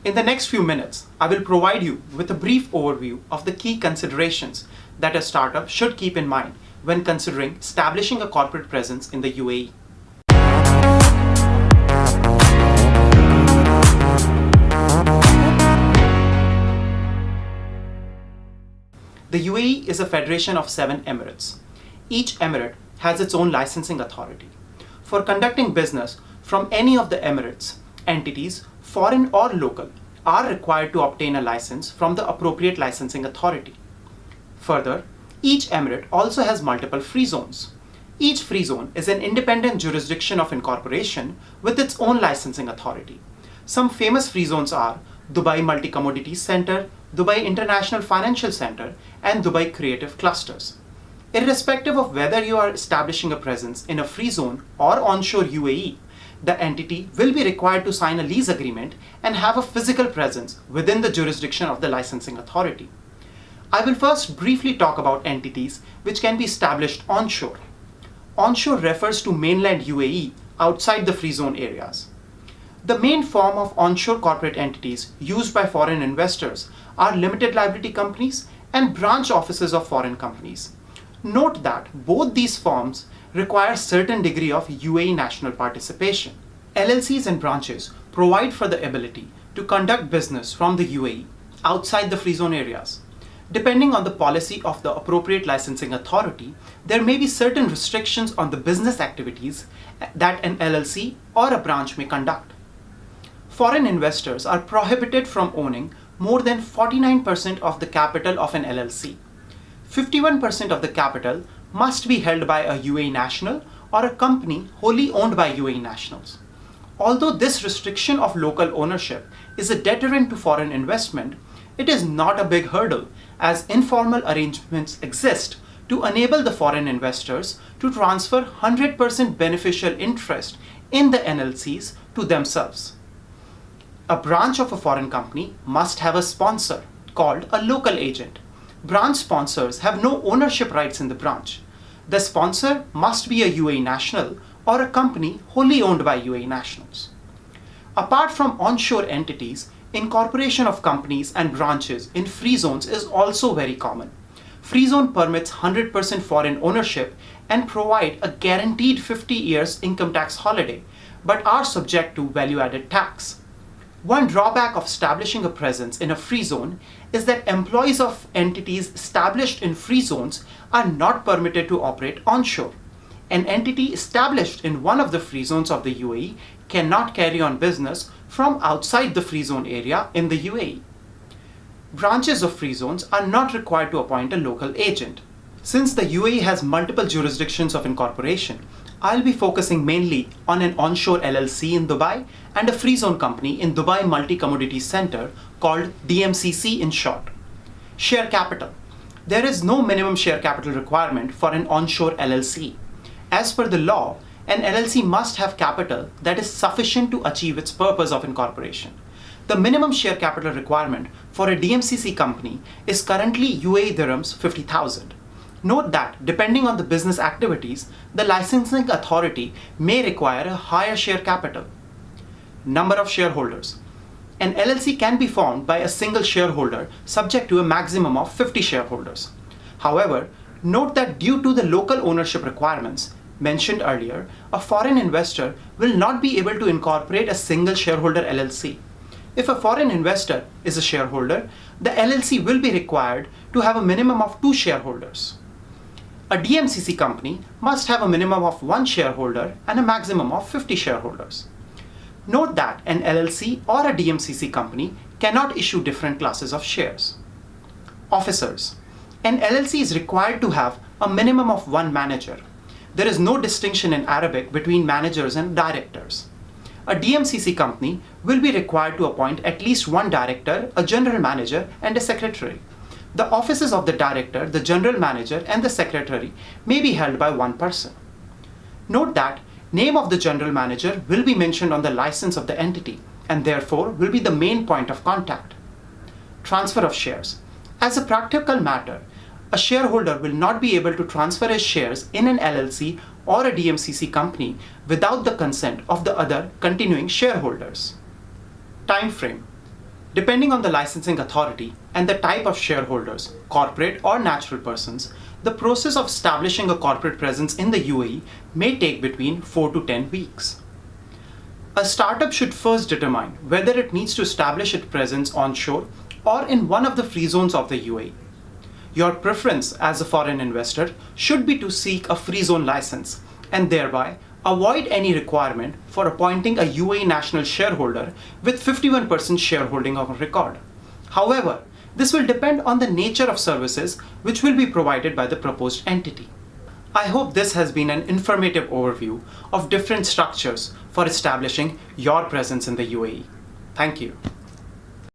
In the next few minutes, I will provide you with a brief overview of the key considerations that a startup should keep in mind when considering establishing a corporate presence in the UAE. The UAE is a federation of 7 emirates. Each emirate has its own licensing authority. For conducting business from any of the emirates, entities, foreign or local, are required to obtain a license from the appropriate licensing authority. Further, each emirate also has multiple free zones. Each free zone is an independent jurisdiction of incorporation with its own licensing authority. Some famous free zones are Dubai Multi-Commodities Center, Dubai International Financial Center, and Dubai Creative Clusters. Irrespective of whether you are establishing a presence in a free zone or onshore UAE, the entity will be required to sign a lease agreement and have a physical presence within the jurisdiction of the licensing authority. I will first briefly talk about entities which can be established onshore. Onshore refers to mainland UAE outside the free zone areas. The main form of onshore corporate entities used by foreign investors are limited liability companies and branch offices of foreign companies. Note that both these forms require a certain degree of UAE national participation. LLCs and branches provide for the ability to conduct business from the UAE outside the free zone areas. Depending on the policy of the appropriate licensing authority, there may be certain restrictions on the business activities that an LLC or a branch may conduct. Foreign investors are prohibited from owning more than 49% of the capital of an LLC. 51% of the capital must be held by a UAE national or a company wholly owned by UAE nationals. Although this restriction of local ownership is a deterrent to foreign investment, it is not a big hurdle as informal arrangements exist to enable the foreign investors to transfer 100% beneficial interest in the NLCs to themselves. A branch of a foreign company must have a sponsor called a local agent. Branch sponsors have no ownership rights in the branch. The sponsor must be a UAE national or a company wholly owned by UAE nationals. Apart from onshore entities, incorporation of companies and branches in free zones is also very common. Free zone permits 100% foreign ownership and provide a guaranteed 50 years income tax holiday, but are subject to value-added tax. One drawback of establishing a presence in a free zone is that employees of entities established in free zones are not permitted to operate onshore. An entity established in one of the free zones of the UAE cannot carry on business from outside the free zone area in the UAE. Branches of free zones are not required to appoint a local agent. Since the UAE has multiple jurisdictions of incorporation, I'll be focusing mainly on an onshore LLC in Dubai and a free zone company in Dubai Multi-Commodities Center called DMCC in short. Share capital. There is no minimum share capital requirement for an onshore LLC. As per the law, an LLC must have capital that is sufficient to achieve its purpose of incorporation. The minimum share capital requirement for a DMCC company is currently UAE dirhams 50,000. Note that depending on the business activities, the licensing authority may require a higher share capital. Number of shareholders. An LLC can be formed by a single shareholder subject to a maximum of 50 shareholders. However, note that due to the local ownership requirements mentioned earlier, a foreign investor will not be able to incorporate a single shareholder LLC. If a foreign investor is a shareholder, the LLC will be required to have a minimum of 2 shareholders. A DMCC company must have a minimum of 1 shareholder and a maximum of 50 shareholders. Note that an LLC or a DMCC company cannot issue different classes of shares. Officers. An LLC is required to have a minimum of 1 manager. There is no distinction in Arabic between managers and directors. A DMCC company will be required to appoint at least 1 director, a general manager, and a secretary. The offices of the director, the general manager, and the secretary may be held by 1 person. Note that name of the general manager will be mentioned on the license of the entity and therefore will be the main point of contact. Transfer of shares. As a practical matter, a shareholder will not be able to transfer his shares in an LLC or a DMCC company without the consent of the other continuing shareholders. Time frame. Depending on the licensing authority and the type of shareholders, corporate or natural persons, the process of establishing a corporate presence in the UAE may take between 4 to 10 weeks. A startup should first determine whether it needs to establish its presence onshore or in one of the free zones of the UAE. Your preference as a foreign investor should be to seek a free zone license and thereby avoid any requirement for appointing a UAE national shareholder with 51% shareholding on record. However, this will depend on the nature of services which will be provided by the proposed entity. I hope this has been an informative overview of different structures for establishing your presence in the UAE. Thank you.